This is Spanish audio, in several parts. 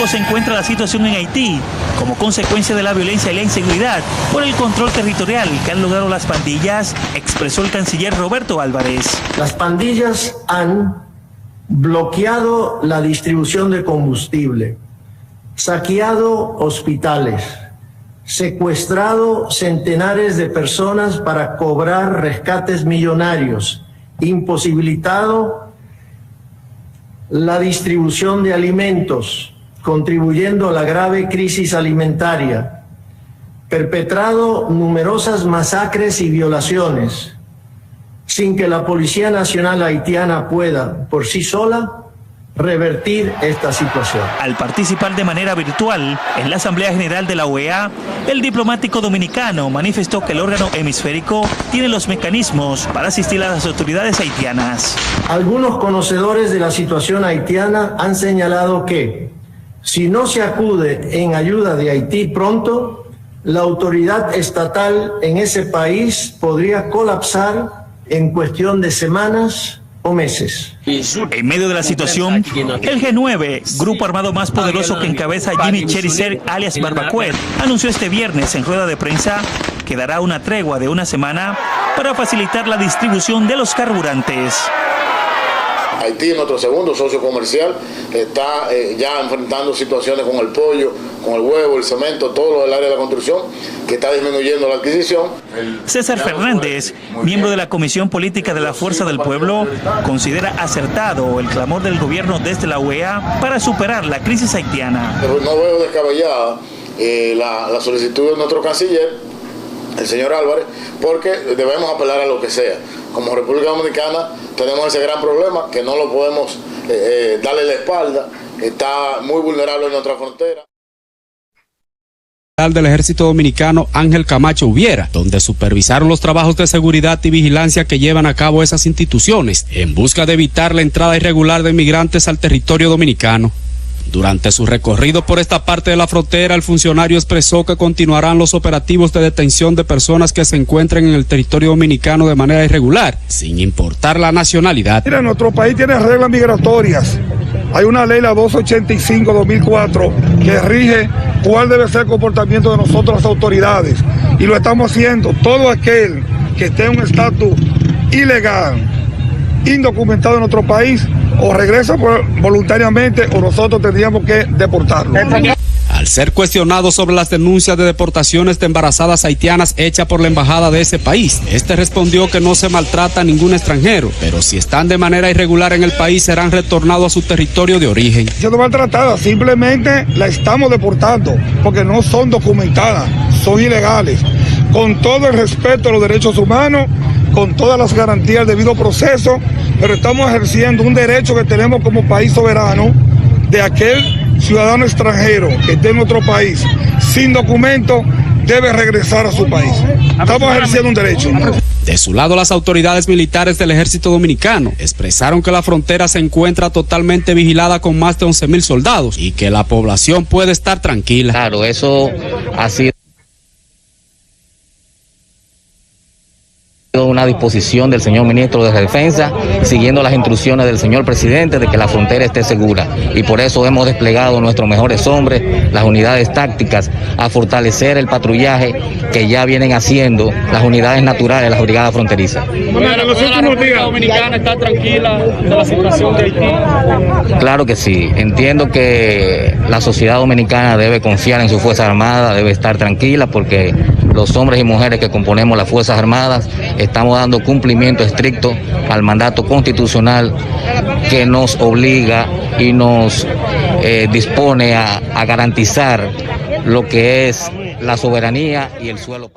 crítico se encuentra la situación en Haití, como consecuencia de la violencia y la inseguridad por el control territorial que han logrado las pandillas, expresó el canciller Roberto Álvarez. Las pandillas han bloqueado la distribución de combustible, saqueado hospitales, secuestrado centenares de personas para cobrar rescates millonarios, imposibilitado la distribución de alimentos, contribuyendo a la grave crisis alimentaria, perpetrado numerosas masacres y violaciones, sin que la Policía Nacional Haitiana pueda, por sí sola, revertir esta situación. Al participar de manera virtual en la Asamblea General de la OEA, el diplomático dominicano manifestó que el órgano hemisférico tiene los mecanismos para asistir a las autoridades haitianas. Algunos conocedores de la situación haitiana han señalado que, si no se acude en ayuda de Haití pronto, la autoridad estatal en ese país podría colapsar en cuestión de semanas o meses. En medio de la situación, el G9, grupo armado más poderoso que encabeza Jimmy Cheriser, alias Barbacoa, anunció este viernes en rueda de prensa que dará una tregua de una semana para facilitar la distribución de los carburantes. Haití, nuestro segundo socio comercial, está ya enfrentando situaciones con el pollo, con el huevo, el cemento, todo lo del área de la construcción, que está disminuyendo la adquisición. César Fernández, miembro de la Comisión Política de la Fuerza del Pueblo, considera acertado el clamor del gobierno desde la OEA para superar la crisis haitiana. Pero no veo descabellada la solicitud de nuestro canciller, el señor Álvarez, porque debemos apelar a lo que sea. Como República Dominicana tenemos ese gran problema que no lo podemos darle la espalda, está muy vulnerable en nuestra frontera. Del Ejército Dominicano Ángel Camacho Ubiera, donde supervisaron los trabajos de seguridad y vigilancia que llevan a cabo esas instituciones en busca de evitar la entrada irregular de inmigrantes al territorio dominicano. Durante su recorrido por esta parte de la frontera, el funcionario expresó que continuarán los operativos de detención de personas que se encuentren en el territorio dominicano de manera irregular, sin importar la nacionalidad. Mira, nuestro país tiene reglas migratorias. Hay una ley, la 285-2004, que rige cuál debe ser el comportamiento de nosotros las autoridades. Y lo estamos haciendo. Todo aquel que esté en un estatus ilegal, indocumentado en nuestro país, o regresa voluntariamente o nosotros tendríamos que deportarlo. Al ser cuestionado sobre las denuncias de deportaciones de embarazadas haitianas hechas por la embajada de ese país, este respondió que no se maltrata a ningún extranjero, pero si están de manera irregular en el país serán retornados a su territorio de origen. Siendo maltratadas, simplemente la estamos deportando porque no son documentadas, son ilegales. Con todo el respeto a los derechos humanos, con todas las garantías del debido proceso, pero estamos ejerciendo un derecho que tenemos como país soberano de aquel ciudadano extranjero que esté en nuestro país sin documento debe regresar a su país. Estamos ejerciendo un derecho. De su lado, las autoridades militares del Ejército Dominicano expresaron que la frontera se encuentra totalmente vigilada con más de 11,000 soldados y que la población puede estar tranquila. Claro, eso ha sido una disposición del señor ministro de Defensa, siguiendo las instrucciones del señor presidente de que la frontera esté segura, y por eso hemos desplegado nuestros mejores hombres, las unidades tácticas, a fortalecer el patrullaje que ya vienen haciendo las unidades naturales, las brigadas fronterizas. ¿La República Dominicana está tranquila de la situación de Haití? Claro que sí, entiendo que la sociedad dominicana debe confiar en su Fuerza Armada, debe estar tranquila porque los hombres y mujeres que componemos las Fuerzas Armadas estamos dando cumplimiento estricto al mandato constitucional que nos obliga y nos dispone a garantizar lo que es la soberanía y el suelo.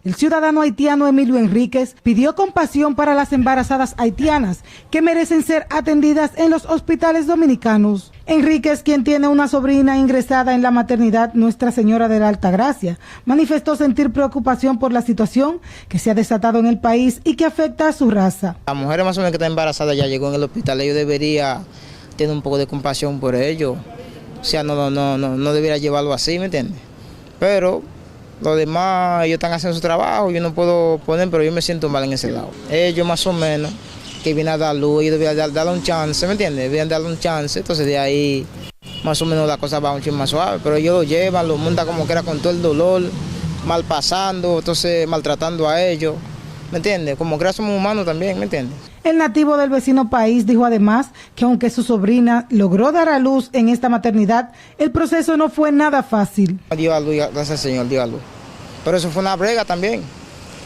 El ciudadano haitiano Emilio Enríquez pidió compasión para las embarazadas haitianas que merecen ser atendidas en los hospitales dominicanos. Enríquez, quien tiene una sobrina ingresada en la maternidad Nuestra Señora de la Altagracia, manifestó sentir preocupación por la situación que se ha desatado en el país y que afecta a su raza. La mujer más o menos que está embarazada ya llegó en el hospital, ellos deberían tener un poco de compasión por ellos. O sea, no debería llevarlo así, ¿me entiendes? Pero los demás, ellos están haciendo su trabajo, yo no puedo poner, pero yo me siento mal en ese lado. Ellos más o menos, que vienen a dar luz, ellos deberían darle un chance, ¿me entiendes? Deberían darle un chance, entonces de ahí más o menos la cosa va un chin más suave, pero ellos lo llevan, lo montan como que era con todo el dolor, mal pasando, entonces maltratando a ellos, ¿me entiendes? Como que somos humanos también, ¿me entiendes? El nativo del vecino país dijo además que aunque su sobrina logró dar a luz en esta maternidad, el proceso no fue nada fácil. Dio a luz, gracias al Señor, dio a luz. Pero eso fue una brega también.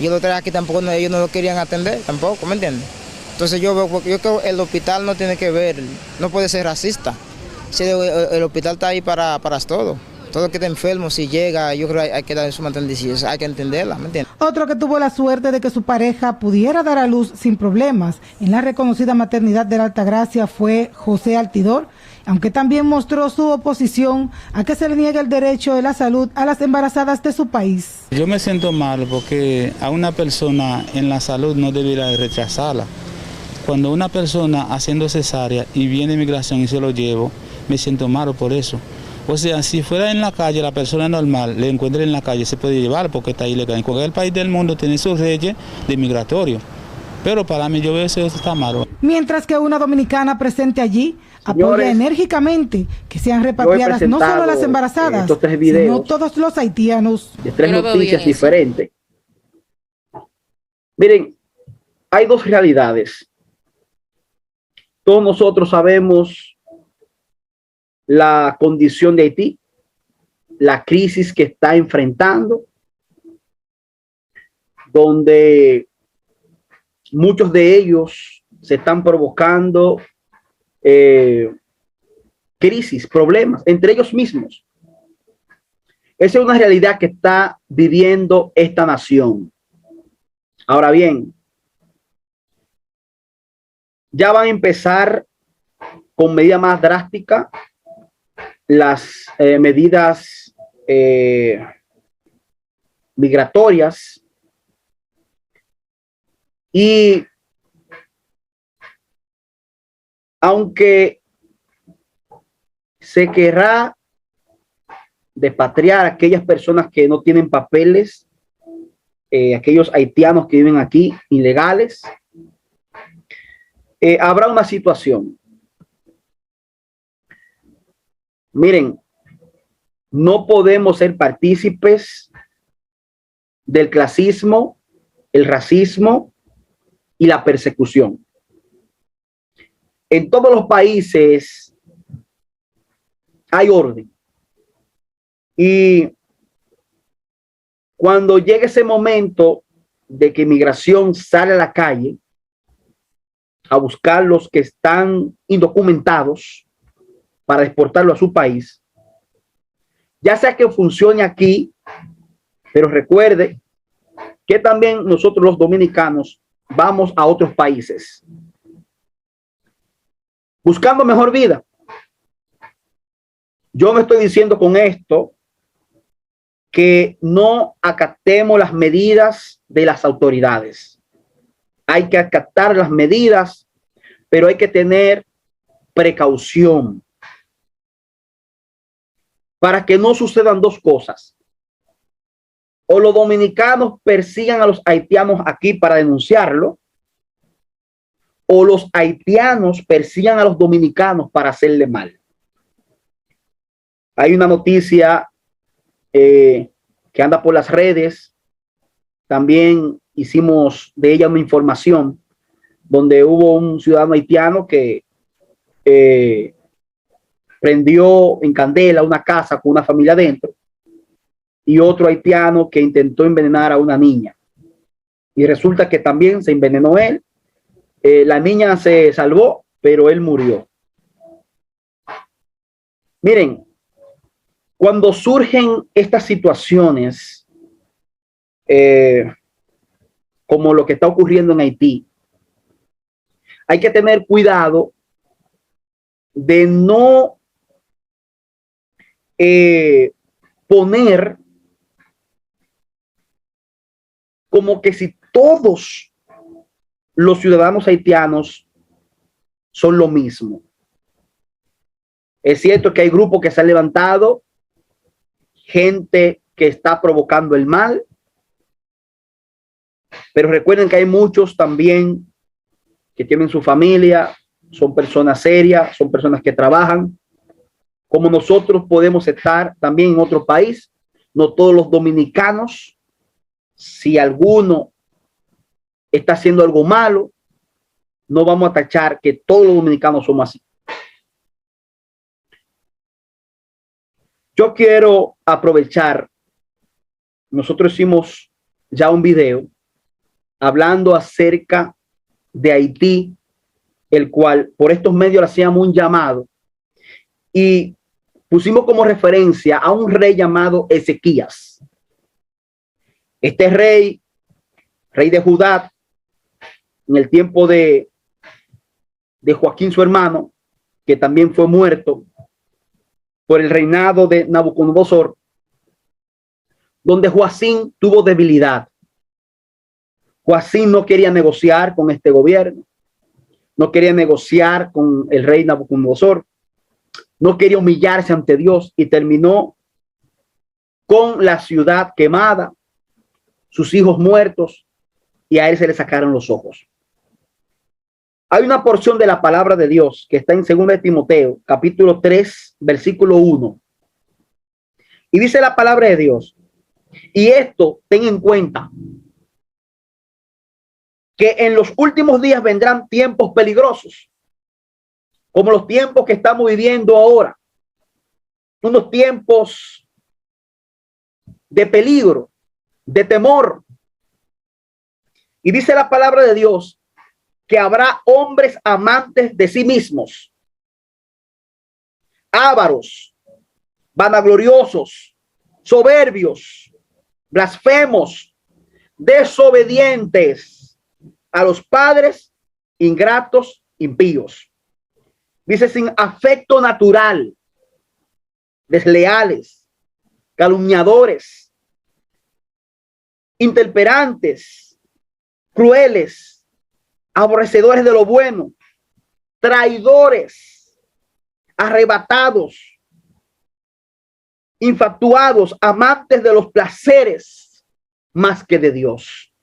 Yo lo traje aquí tampoco, ellos no lo querían atender tampoco, ¿me entiendes? Entonces yo creo que el hospital no tiene que ver, no puede ser racista. Si el hospital está ahí para todo. Todo que está enfermo, si llega, yo creo que hay que darle su maternicidad, hay que entenderla, ¿me entiendes? Otro que tuvo la suerte de que su pareja pudiera dar a luz sin problemas en la reconocida maternidad de la Altagracia fue José Altidor, aunque también mostró su oposición a que se le niegue el derecho de la salud a las embarazadas de su país. Yo me siento mal porque a una persona en la salud no debería rechazarla. Cuando una persona haciendo cesárea y viene inmigración y se lo llevo, me siento malo por eso. O sea, si fuera en la calle, la persona normal le encuentra en la calle, se puede llevar porque está ilegal. En cualquier país del mundo tiene sus leyes de migratorio. Pero para mí yo veo eso está malo. Mientras que una dominicana presente allí apoya enérgicamente que sean repatriadas no solo las embarazadas, sino todos los haitianos. De 3 noticias diferentes. Miren, hay 2 realidades. Todos nosotros sabemos la condición de Haití, la crisis que está enfrentando, donde muchos de ellos se están provocando crisis, problemas entre ellos mismos. Esa es una realidad que está viviendo esta nación. Ahora bien, ya van a empezar con medidas más drásticas las medidas migratorias, y aunque se querrá despatriar a aquellas personas que no tienen papeles, aquellos haitianos que viven aquí ilegales, habrá una situación. Miren, no podemos ser partícipes del clasismo, el racismo y la persecución. En todos los países hay orden. Y cuando llegue ese momento de que inmigración sale a la calle a buscar los que están indocumentados para exportarlo a su país, ya sea que funcione aquí, pero recuerde que también nosotros los dominicanos vamos a otros países buscando mejor vida. Yo me estoy diciendo con esto que no acatemos las medidas de las autoridades. Hay que acatar las medidas, pero hay que tener precaución para que no sucedan 2 cosas. O los dominicanos persigan a los haitianos aquí para denunciarlo, o los haitianos persigan a los dominicanos para hacerle mal. Hay una noticia que anda por las redes, también hicimos de ella una información, donde hubo un ciudadano haitiano que prendió en candela una casa con una familia adentro, y otro haitiano que intentó envenenar a una niña. Y resulta que también se envenenó él. La niña se salvó, pero él murió. Miren, cuando surgen estas situaciones, como lo que está ocurriendo en Haití, hay que tener cuidado de no poner como que si todos los ciudadanos haitianos son lo mismo. Es cierto que hay grupos que se han levantado, gente que está provocando el mal, pero recuerden que hay muchos también que tienen su familia, son personas serias, son personas que trabajan, como nosotros podemos estar también en otro país. No todos los dominicanos, si alguno está haciendo algo malo, no vamos a tachar que todos los dominicanos somos así. Yo quiero aprovechar, nosotros hicimos ya un video hablando acerca de Haití, el cual por estos medios le hacíamos un llamado y pusimos como referencia a un rey llamado Ezequías. Este rey de Judá, en el tiempo de Joaquín, su hermano, que también fue muerto por el reinado de Nabucodonosor, donde Joacín tuvo debilidad. Joacín no quería negociar con este gobierno, no quería negociar con el rey Nabucodonosor, no quería humillarse ante Dios y terminó con la ciudad quemada, sus hijos muertos, y a él se le sacaron los ojos. Hay una porción de la palabra de Dios que está en 2 de Timoteo, capítulo 3, versículo 1. Y dice la palabra de Dios, y esto ten en cuenta, que en los últimos días vendrán tiempos peligrosos, como los tiempos que estamos viviendo ahora, unos tiempos de peligro, de temor. Y dice la palabra de Dios que habrá hombres amantes de sí mismos, ávaros, vanagloriosos, soberbios, blasfemos, desobedientes a los padres, ingratos, impíos. Dice sin afecto natural, desleales, calumniadores, intemperantes, crueles, aborrecedores de lo bueno, traidores, arrebatados, infatuados, amantes de los placeres más que de Dios.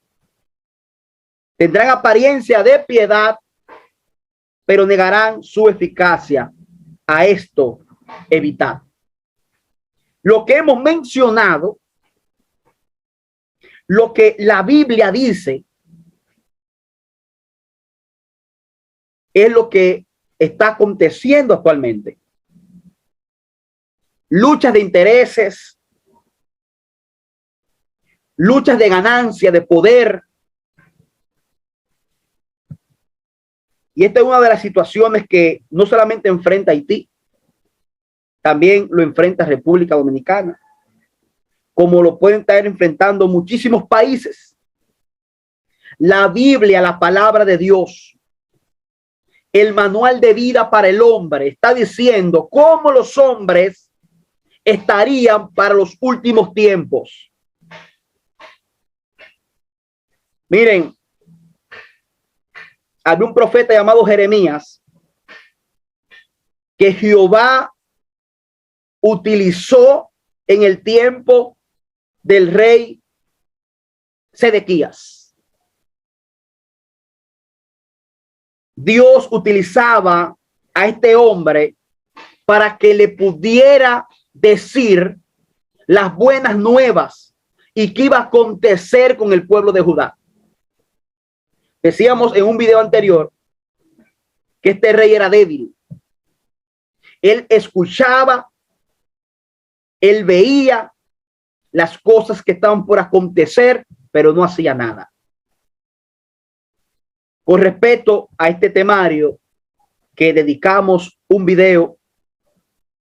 Tendrán apariencia de piedad, pero negarán su eficacia. A esto evitar. Lo que hemos mencionado, lo que la Biblia dice, es lo que está aconteciendo actualmente. Luchas de intereses, luchas de ganancia, de poder. Y esta es una de las situaciones que no solamente enfrenta Haití, también lo enfrenta República Dominicana, como lo pueden estar enfrentando muchísimos países. La Biblia, la palabra de Dios, el manual de vida para el hombre, está diciendo cómo los hombres estarían para los últimos tiempos. Miren, había un profeta llamado Jeremías que Jehová utilizó en el tiempo del rey Sedequías. Dios utilizaba a este hombre para que le pudiera decir las buenas nuevas y qué iba a acontecer con el pueblo de Judá. Decíamos en un video anterior que este rey era débil. Él escuchaba, él veía las cosas que estaban por acontecer, pero no hacía nada. Con respecto a este temario que dedicamos un video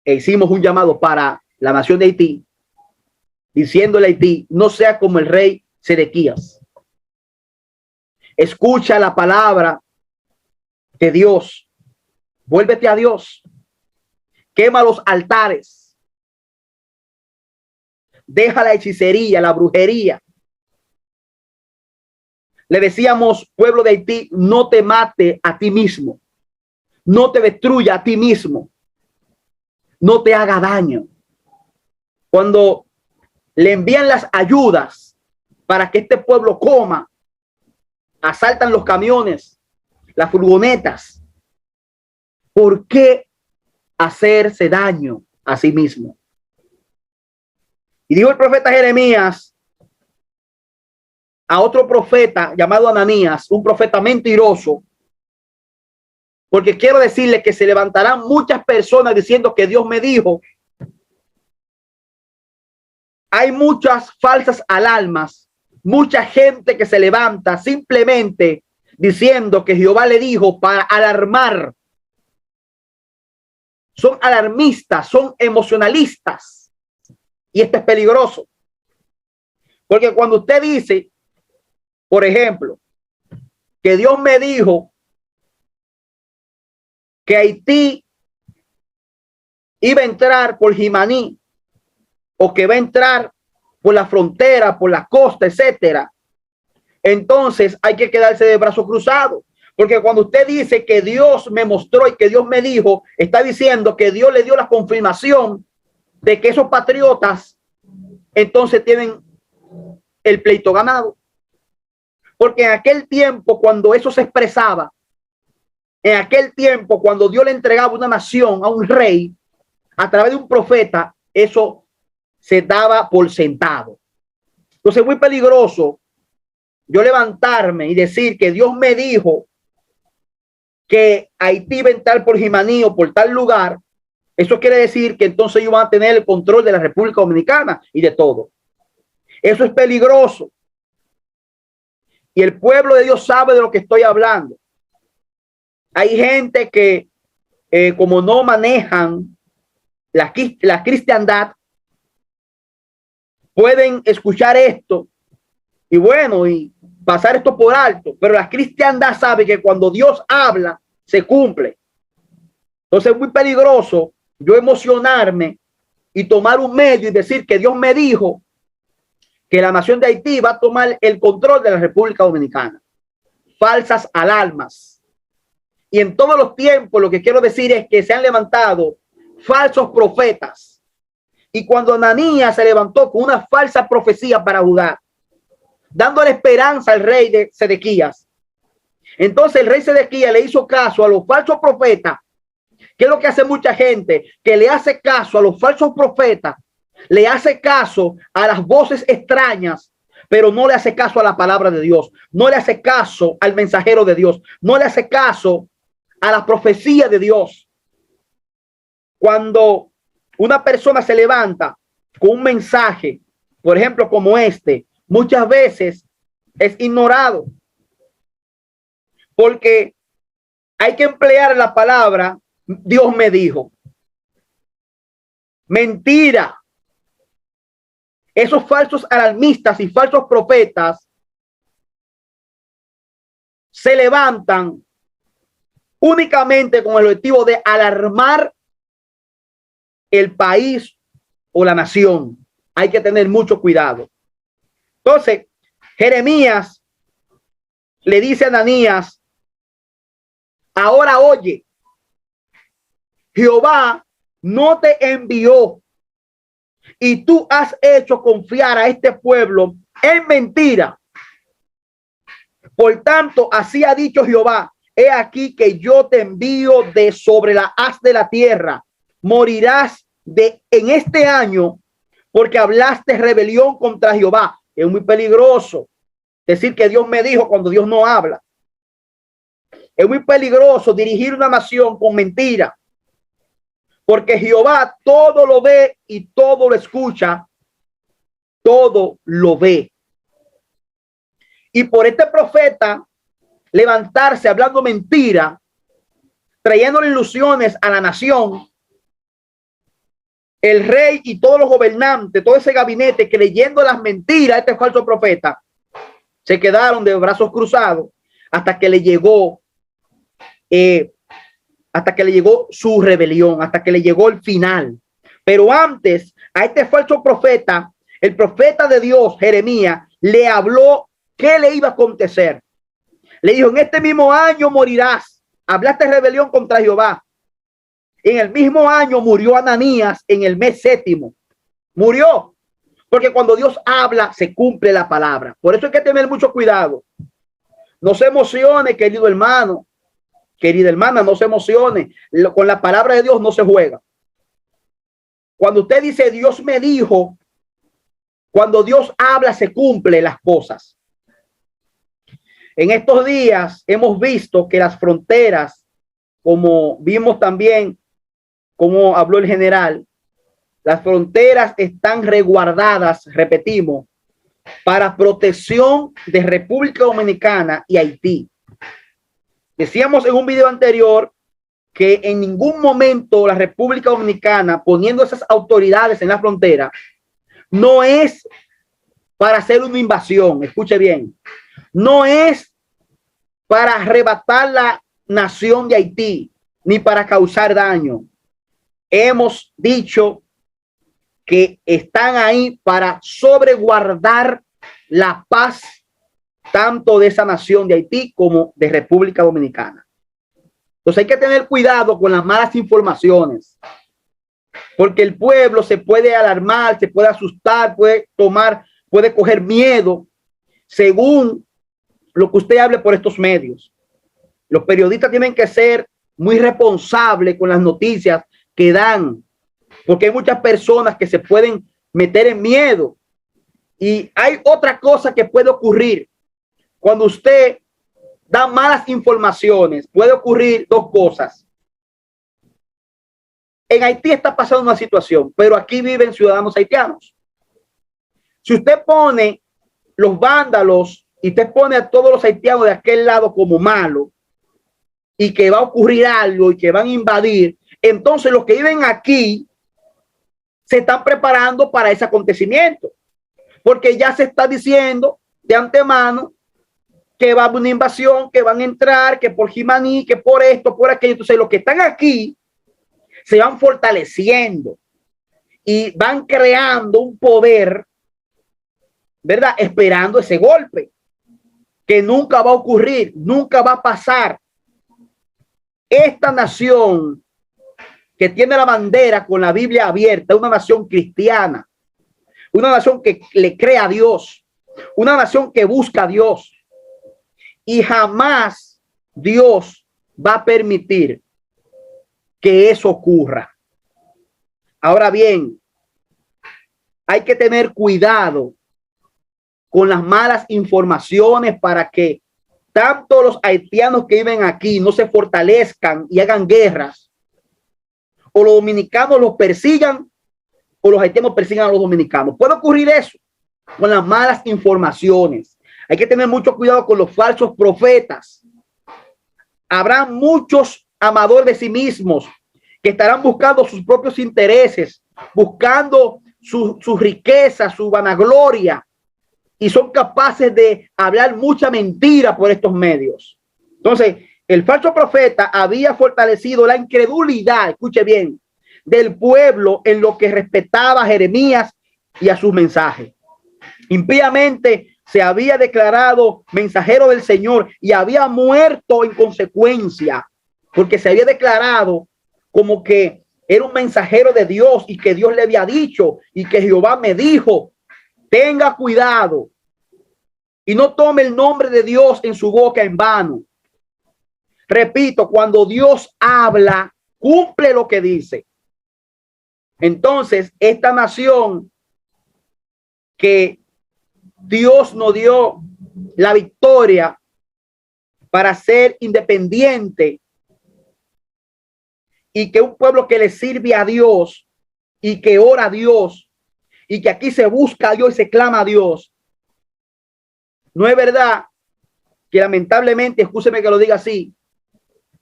e hicimos un llamado para la nación de Haití, diciéndole a Haití, no sea como el rey Sedequías. Escucha la palabra de Dios. Vuélvete a Dios. Quema los altares. Deja la hechicería, la brujería. Le decíamos, pueblo de Haití, no te mate a ti mismo. No te destruya a ti mismo. No te haga daño. Cuando le envían las ayudas para que este pueblo coma, asaltan los camiones, las furgonetas. ¿Por qué hacerse daño? a sí mismo. Y dijo el profeta Jeremías a otro profeta llamado Ananías, un profeta mentiroso, porque quiero decirle que se levantarán muchas personas diciendo que Dios me dijo. Hay muchas falsas alarmas, mucha gente que se levanta simplemente diciendo que Jehová le dijo para alarmar. Son alarmistas, son emocionalistas. Y esto es peligroso. Porque cuando usted dice, por ejemplo, que Dios me dijo que Haití iba a entrar por Jimaní, o que va a entrar por la frontera, por la costa, etcétera, entonces hay que quedarse de brazos cruzados. Porque cuando usted dice que Dios me mostró y que Dios me dijo, está diciendo que Dios le dio la confirmación de que esos patriotas entonces tienen el pleito ganado. Porque en aquel tiempo, cuando eso se expresaba, en aquel tiempo, cuando Dios le entregaba una nación a un rey a través de un profeta, eso se daba por sentado. Entonces es muy peligroso yo levantarme y decir que Dios me dijo que Haití va a entrar por Jimaní o por tal lugar. Eso quiere decir que entonces ellos van a tener el control de la República Dominicana y de todo. Eso es peligroso. Y el pueblo de Dios sabe de lo que estoy hablando. Hay gente que como no manejan la cristiandad, pueden escuchar esto y bueno, y pasar esto por alto, pero la cristiandad sabe que cuando Dios habla, se cumple. Entonces es muy peligroso yo emocionarme y tomar un medio y decir que Dios me dijo que la nación de Haití va a tomar el control de la República Dominicana. Falsas alarmas. Y en todos los tiempos lo que quiero decir es que se han levantado falsos profetas. Y cuando Ananías se levantó con una falsa profecía para Judá, dándole esperanza al rey de Sedequías, entonces el rey Sedequías le hizo caso a los falsos profetas. ¿Qué es lo que hace mucha gente? Que le hace caso a los falsos profetas, le hace caso a las voces extrañas, pero no le hace caso a la palabra de Dios, no le hace caso al mensajero de Dios, no le hace caso a la profecía de Dios. Cuando una persona se levanta con un mensaje, por ejemplo, como este, muchas veces es ignorado. Porque hay que emplear la palabra Dios me dijo. Mentira. Esos falsos alarmistas y falsos profetas se levantan únicamente con el objetivo de alarmar el país o la nación. Hay que tener mucho cuidado. Entonces, Jeremías le dice a Ananías, ahora oye, Jehová no te envió y tú has hecho confiar a este pueblo en mentira. Por tanto, así ha dicho Jehová, he aquí que yo te envío de sobre la haz de la tierra. Morirás en este año porque hablaste rebelión contra Jehová. Es muy peligroso decir que Dios me dijo cuando Dios no habla. Es muy peligroso dirigir una nación con mentira, porque Jehová todo lo ve y todo lo escucha, todo lo ve. Y por este profeta levantarse hablando mentira, trayendo ilusiones a la nación, el rey y todos los gobernantes, todo ese gabinete creyendo las mentiras a este falso profeta, se quedaron de brazos cruzados hasta que le llegó su rebelión, hasta que le llegó el final. Pero antes, a este falso profeta, el profeta de Dios, Jeremías, le habló qué le iba a acontecer. Le dijo, en este mismo año morirás. Hablaste rebelión contra Jehová. En el mismo año murió Ananías en el mes séptimo. Murió. Porque cuando Dios habla, se cumple la palabra. Por eso hay que tener mucho cuidado. No se emocione, querido hermano. Querida hermana, no se emocione. Con la palabra de Dios no se juega. Cuando usted dice Dios me dijo, cuando Dios habla se cumplen las cosas. En estos días hemos visto que las fronteras, como vimos también, como habló el general, las fronteras están resguardadas, repetimos, para protección de República Dominicana y Haití. Decíamos en un video anterior que en ningún momento la República Dominicana, poniendo esas autoridades en la frontera, no es para hacer una invasión, escuche bien, no es para arrebatar la nación de Haití, ni para causar daño. Hemos dicho que están ahí para sobreguardar la paz tanto de esa nación de Haití como de República Dominicana. Entonces hay que tener cuidado con las malas informaciones, porque el pueblo se puede alarmar, se puede asustar, puede coger miedo según lo que usted hable por estos medios. Los periodistas tienen que ser muy responsables con las noticias que dan, porque hay muchas personas que se pueden meter en miedo. Y hay otra cosa que puede ocurrir cuando usted da malas informaciones. Puede ocurrir dos cosas. En Haití está pasando una situación, pero aquí viven ciudadanos haitianos. Si usted pone los vándalos y usted pone a todos los haitianos de aquel lado como malos y que va a ocurrir algo y que van a invadir, entonces los que viven aquí se están preparando para ese acontecimiento, porque ya se está diciendo de antemano que va a haber una invasión, que van a entrar, que por Jimaní, que por esto, por aquello. Entonces los que están aquí se van fortaleciendo y van creando un poder, ¿verdad? Esperando ese golpe que nunca va a ocurrir, nunca va a pasar. Esta nación que tiene la bandera con la Biblia abierta, una nación cristiana, una nación que le cree a Dios, una nación que busca a Dios, y jamás Dios va a permitir que eso ocurra. Ahora bien, hay que tener cuidado con las malas informaciones para que tanto los haitianos que viven aquí no se fortalezcan y hagan guerras, o los dominicanos los persigan, o los haitianos persigan a los dominicanos. Puede ocurrir eso con las malas informaciones. Hay que tener mucho cuidado con los falsos profetas. Habrá muchos amadores de sí mismos que estarán buscando sus propios intereses, buscando su riqueza, su vanagloria, y son capaces de hablar mucha mentira por estos medios. Entonces, el falso profeta había fortalecido la incredulidad, escuche bien, del pueblo en lo que respetaba a Jeremías y a sus mensajes. Impíamente se había declarado mensajero del Señor y había muerto en consecuencia, porque se había declarado como que era un mensajero de Dios y que Dios le había dicho y que Jehová me dijo. Tenga cuidado y no tome el nombre de Dios en su boca en vano. Repito, cuando Dios habla, cumple lo que dice. Entonces, esta nación que Dios nos dio la victoria para ser independiente y que un pueblo que le sirve a Dios y que ora a Dios y que aquí se busca a Dios y se clama a Dios. No es verdad que lamentablemente, escúcheme que lo diga así,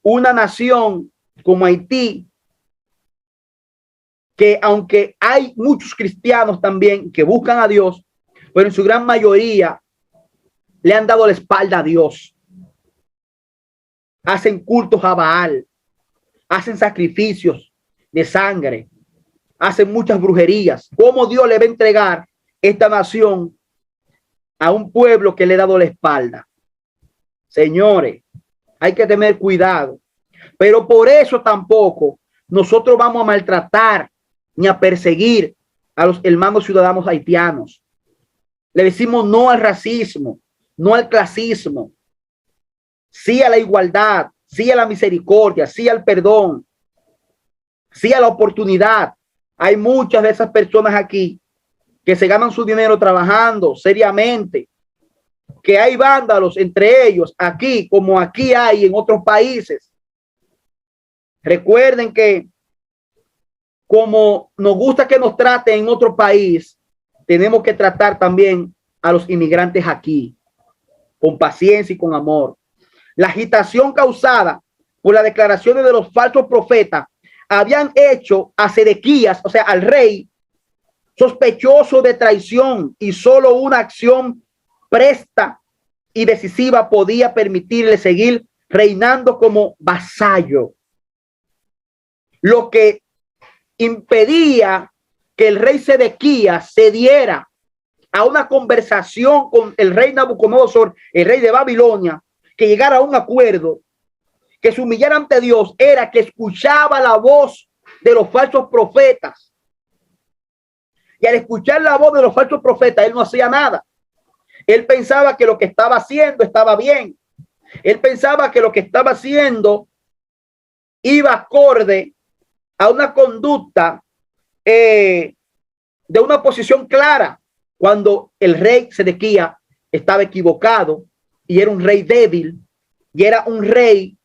una nación como Haití, que aunque hay muchos cristianos también que buscan a Dios, pero en su gran mayoría le han dado la espalda a Dios. Hacen cultos a Baal, hacen sacrificios de sangre, hacen muchas brujerías. ¿Cómo Dios le va a entregar esta nación a un pueblo que le ha dado la espalda? Señores, hay que tener cuidado, pero por eso tampoco nosotros vamos a maltratar ni a perseguir a los hermanos ciudadanos haitianos. Le decimos no al racismo, no al clasismo, sí a la igualdad, sí a la misericordia, sí al perdón, sí a la oportunidad, hay muchas de esas personas aquí que se ganan su dinero trabajando seriamente, que hay vándalos entre ellos aquí como aquí hay en otros países. Recuerden que como nos gusta que nos traten en otro país, tenemos que tratar también a los inmigrantes aquí con paciencia y con amor. La agitación causada por las declaraciones de los falsos profetas habían hecho a Sedequías, o sea, al rey, sospechoso de traición, y solo una acción presta y decisiva podía permitirle seguir reinando como vasallo. Lo que impedía que el rey Sedequías cediera a una conversación con el rey Nabucodonosor, el rey de Babilonia, que llegara a un acuerdo, que se humillara ante Dios, era que escuchaba la voz de los falsos profetas. Y al escuchar la voz de los falsos profetas, él no hacía nada. Él pensaba que lo que estaba haciendo estaba bien. Él pensaba que lo que estaba haciendo iba acorde a una conducta de una posición clara, cuando el rey Sedequías estaba equivocado y era un rey débil y era un rey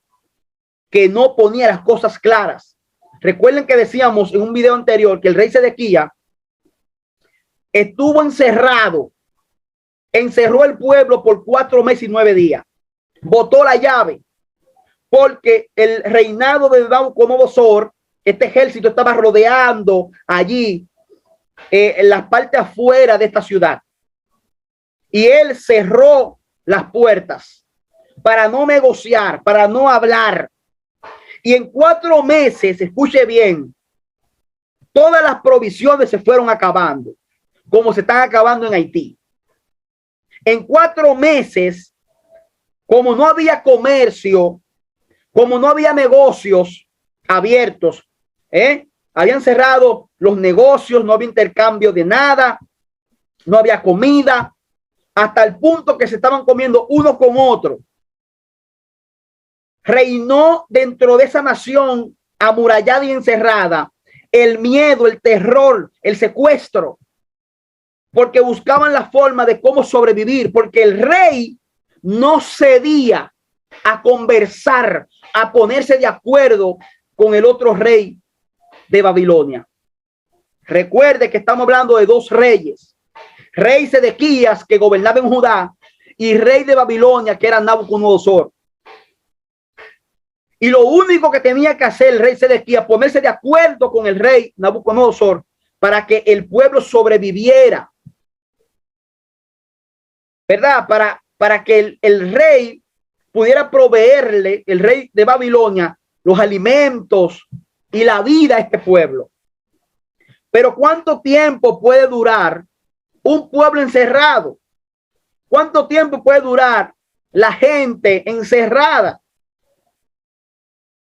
que no ponía las cosas claras. Recuerden que decíamos en un video anterior que el rey Sedequías estuvo encerrado, encerró el pueblo por 4 meses y 9 días, botó la llave, porque el reinado de Nabucodonosor, este ejército estaba rodeando allí en las partes afuera de esta ciudad, y él cerró las puertas para no negociar, para no hablar. Y en 4 meses, escuche bien, todas las provisiones se fueron acabando, como se están acabando en Haití. En 4 meses, como no había comercio, como no había negocios abiertos, habían cerrado los negocios, no había intercambio de nada, no había comida, hasta el punto que se estaban comiendo uno con otro. Reinó dentro de esa nación amurallada y encerrada el miedo, el terror, el secuestro, porque buscaban la forma de cómo sobrevivir, porque el rey no cedía a conversar, a ponerse de acuerdo con el otro rey de Babilonia. Recuerde que estamos hablando de 2 reyes: rey Sedequías, que gobernaba en Judá, y rey de Babilonia, que era Nabucodonosor. Y lo único que tenía que hacer el rey Sedequías, ponerse de acuerdo con el rey Nabucodonosor para que el pueblo sobreviviera, ¿verdad? Para que el rey pudiera proveerle, el rey de Babilonia, los alimentos y la vida a este pueblo. Pero ¿cuánto tiempo puede durar un pueblo encerrado? ¿Cuánto tiempo puede durar la gente encerrada?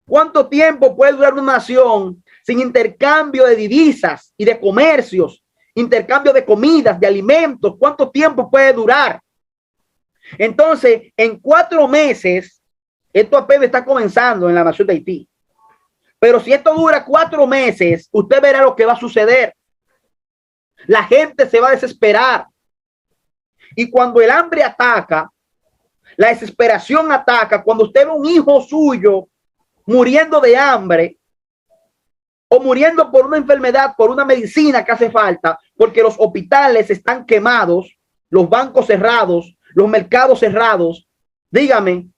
¿Cuánto tiempo puede durar una nación sin intercambio de divisas y de comercios, intercambio de comidas, de alimentos? ¿Cuánto tiempo puede durar? Entonces, en 4 meses, esto apenas está comenzando en la nación de Haití. Pero si esto dura 4 meses, usted verá lo que va a suceder. La gente se va a desesperar. Y cuando el hambre ataca, la desesperación ataca, cuando usted ve un hijo suyo muriendo de hambre o muriendo por una enfermedad, por una medicina que hace falta, porque los hospitales están quemados, los bancos cerrados, los mercados cerrados, dígame,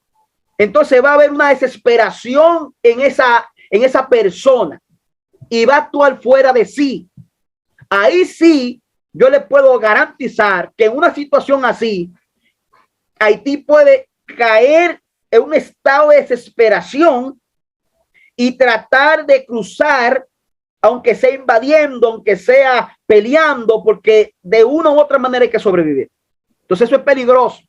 entonces va a haber una desesperación en esa persona y va a actuar fuera de sí. Ahí sí, yo le puedo garantizar que en una situación así, Haití puede caer en un estado de desesperación y tratar de cruzar, aunque sea invadiendo, aunque sea peleando, porque de una u otra manera hay que sobrevivir. Entonces eso es peligroso.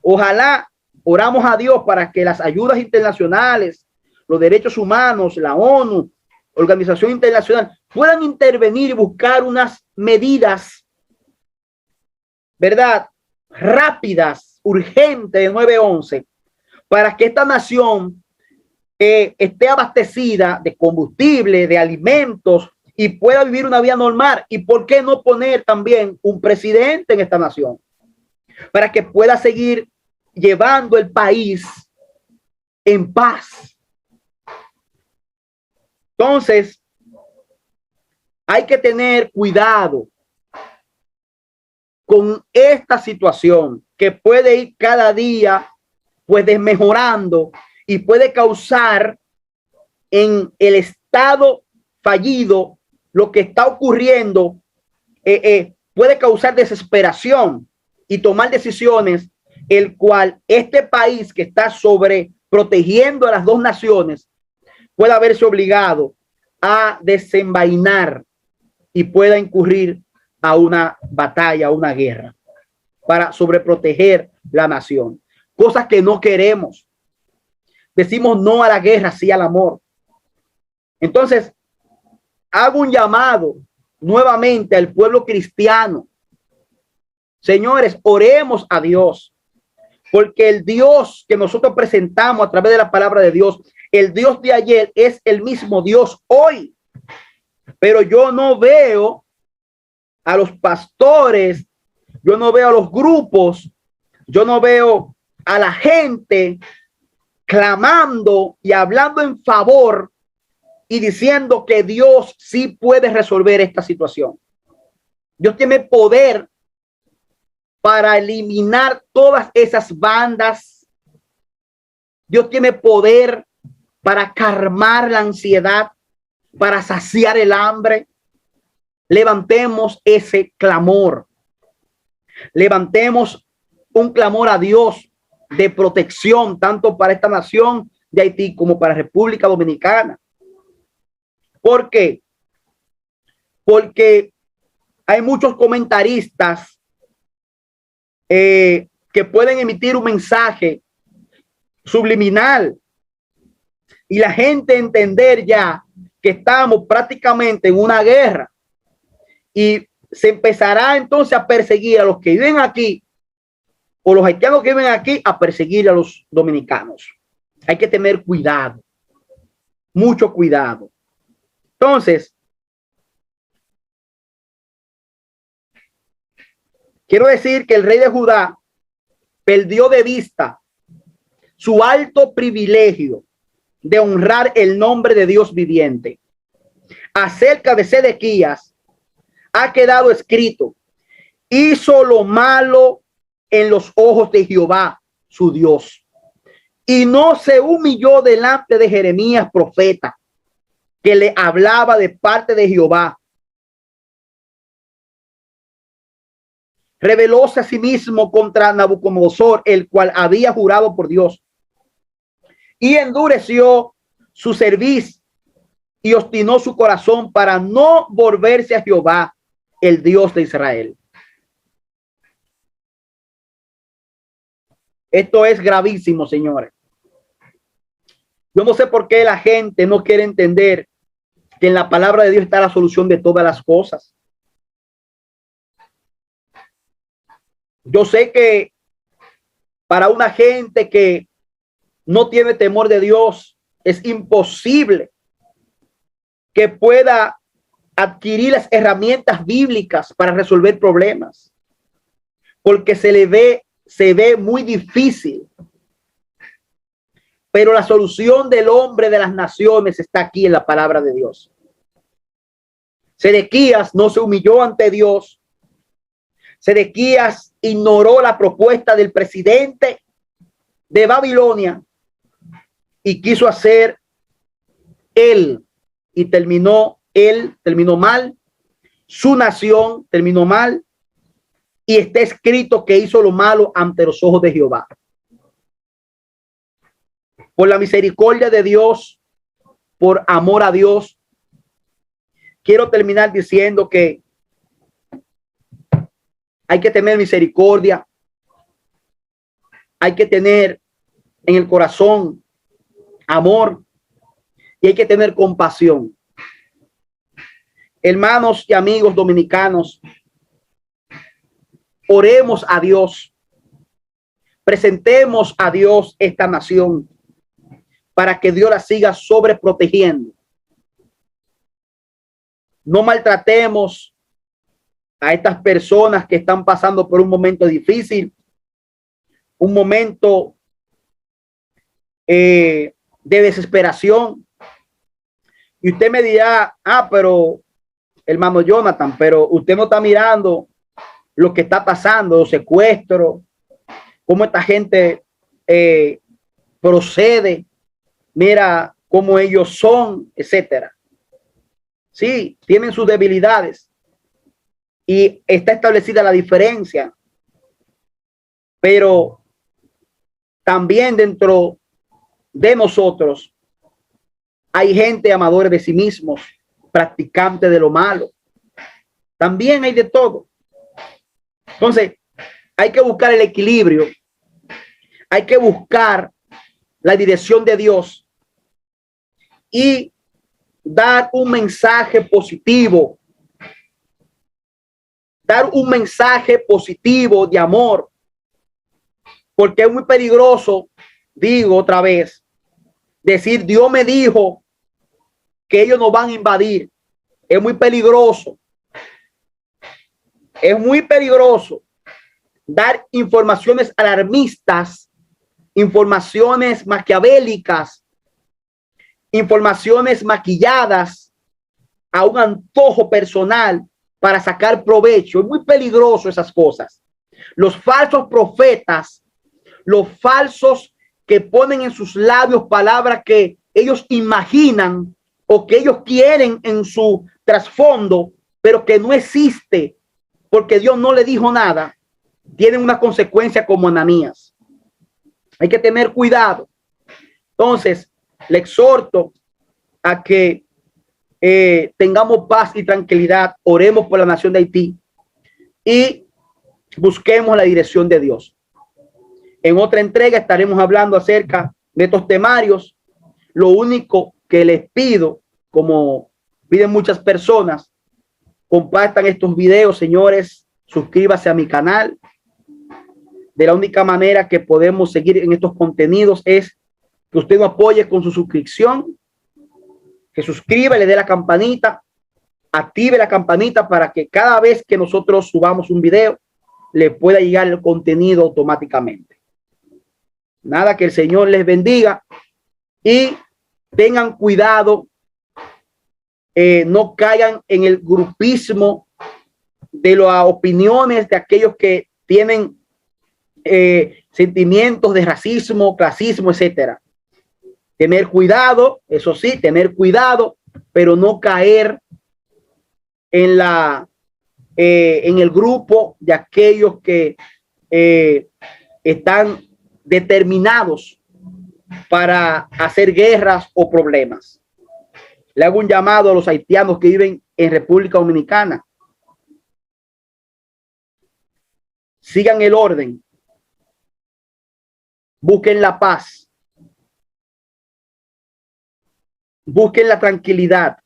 Ojalá, oramos a Dios para que las ayudas internacionales, los derechos humanos, la ONU, Organización Internacional, puedan intervenir y buscar unas medidas, ¿verdad?, rápidas, urgentes de 911, para que esta nación esté abastecida de combustible, de alimentos y pueda vivir una vida normal. ¿Y por qué no poner también un presidente en esta nación para que pueda seguir llevando el país en paz? Entonces, hay que tener cuidado con esta situación que puede ir cada día pues desmejorando y puede causar en el estado fallido lo que está ocurriendo, puede causar desesperación y tomar decisiones, el cual este país que está sobreprotegiendo a las dos naciones pueda verse obligado a desenvainar y pueda incurrir a una batalla, a una guerra para sobreproteger la nación. Cosas que no queremos. Decimos no a la guerra, sí al amor. Entonces, hago un llamado nuevamente al pueblo cristiano. Señores, oremos a Dios, porque el Dios que nosotros presentamos a través de la palabra de Dios, el Dios de ayer es el mismo Dios hoy. Pero yo no veo a los pastores, yo no veo a los grupos, yo no veo a la gente clamando y hablando en favor y diciendo que Dios sí puede resolver esta situación. Dios tiene poder para eliminar todas esas bandas. Dios tiene poder para calmar la ansiedad, para saciar el hambre. Levantemos ese clamor. Levantemos un clamor a Dios de protección, tanto para esta nación de Haití como para República Dominicana. ¿Por qué? Porque hay muchos comentaristas que pueden emitir un mensaje subliminal y la gente entender ya que estamos prácticamente en una guerra y se empezará entonces a perseguir a los que viven aquí o los haitianos que viven aquí, a perseguir a los dominicanos. Hay que tener cuidado, mucho cuidado. Entonces, quiero decir que el rey de Judá perdió de vista su alto privilegio de honrar el nombre de Dios viviente. Acerca de Sedequías ha quedado escrito: hizo lo malo en los ojos de Jehová, su Dios, y no se humilló delante de Jeremías, profeta, que le hablaba de parte de Jehová. Rebelóse a sí mismo contra Nabucodonosor, el cual había jurado por Dios, y endureció su cerviz y obstinó su corazón para no volverse a Jehová, el Dios de Israel. Esto es gravísimo, señores. Yo no sé por qué la gente no quiere entender que en la palabra de Dios está la solución de todas las cosas. Yo sé que para una gente que no tiene temor de Dios, es imposible que pueda adquirir las herramientas bíblicas para resolver problemas, porque se ve muy difícil. Pero la solución del hombre de las naciones está aquí en la palabra de Dios. Sedequías no se humilló ante Dios. Sedequías ignoró la propuesta del presidente de Babilonia y quiso hacer él, y terminó mal. Su nación terminó mal, y está escrito que hizo lo malo ante los ojos de Jehová. Por la misericordia de Dios, por amor a Dios, quiero terminar diciendo que hay que tener misericordia, hay que tener en el corazón amor y hay que tener compasión. Hermanos y amigos dominicanos, oremos a Dios, presentemos a Dios esta nación para que Dios la siga sobreprotegiendo. no maltratemos a estas personas que están pasando por un momento difícil, un momento de desesperación. Y usted me dirá, pero hermano Jonathan, pero usted no está mirando lo que está pasando, los secuestros, cómo esta gente procede, mira cómo ellos son, etcétera. Sí, tienen sus debilidades y está establecida la diferencia, pero también dentro de nosotros hay gente amadores de sí mismos, practicantes de lo malo. También hay de todo. Entonces, hay que buscar el equilibrio, hay que buscar la dirección de Dios y dar un mensaje positivo, dar un mensaje positivo de amor, porque es muy peligroso, digo otra vez, decir Dios me dijo que ellos nos van a invadir. Es muy peligroso. Es muy peligroso dar informaciones alarmistas, informaciones maquiavélicas, informaciones maquilladas a un antojo personal para sacar provecho. Es muy peligroso esas cosas. Los falsos profetas, los falsos que ponen en sus labios palabras que ellos imaginan o que ellos quieren en su trasfondo, pero que no existe porque Dios no le dijo nada, tienen una consecuencia como Ananías. Hay que tener cuidado. Entonces, le exhorto a que tengamos paz y tranquilidad, oremos por la nación de Haití y busquemos la dirección de Dios. En otra entrega estaremos hablando acerca de estos temarios. Lo único que les pido, como piden muchas personas, compartan estos videos, señores, suscríbase a mi canal. De la única manera que podemos seguir en estos contenidos es que usted nos apoye con su suscripción, que suscriba y le dé la campanita, active la campanita para que cada vez que nosotros subamos un video le pueda llegar el contenido automáticamente. Nada, que el Señor les bendiga y tengan cuidado, no caigan en el grupismo de las opiniones de aquellos que tienen sentimientos de racismo, clasismo, etcétera. Tener cuidado, eso sí, tener cuidado, pero no caer en el grupo de aquellos que están determinados para hacer guerras o problemas. Le hago un llamado a los haitianos que viven en República Dominicana. Sigan el orden. Busquen la paz. Busquen la tranquilidad.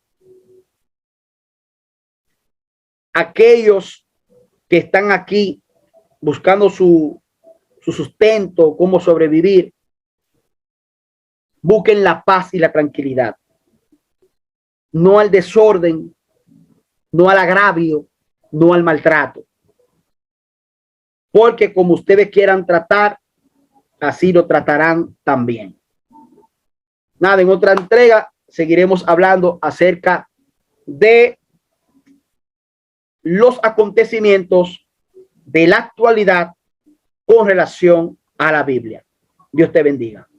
Aquellos que están aquí buscando su sustento, cómo sobrevivir, busquen la paz y la tranquilidad. No al desorden, no al agravio, no al maltrato. Porque como ustedes quieran tratar, así lo tratarán también. Nada, en otra entrega seguiremos hablando acerca de los acontecimientos de la actualidad con relación a la Biblia. Dios te bendiga.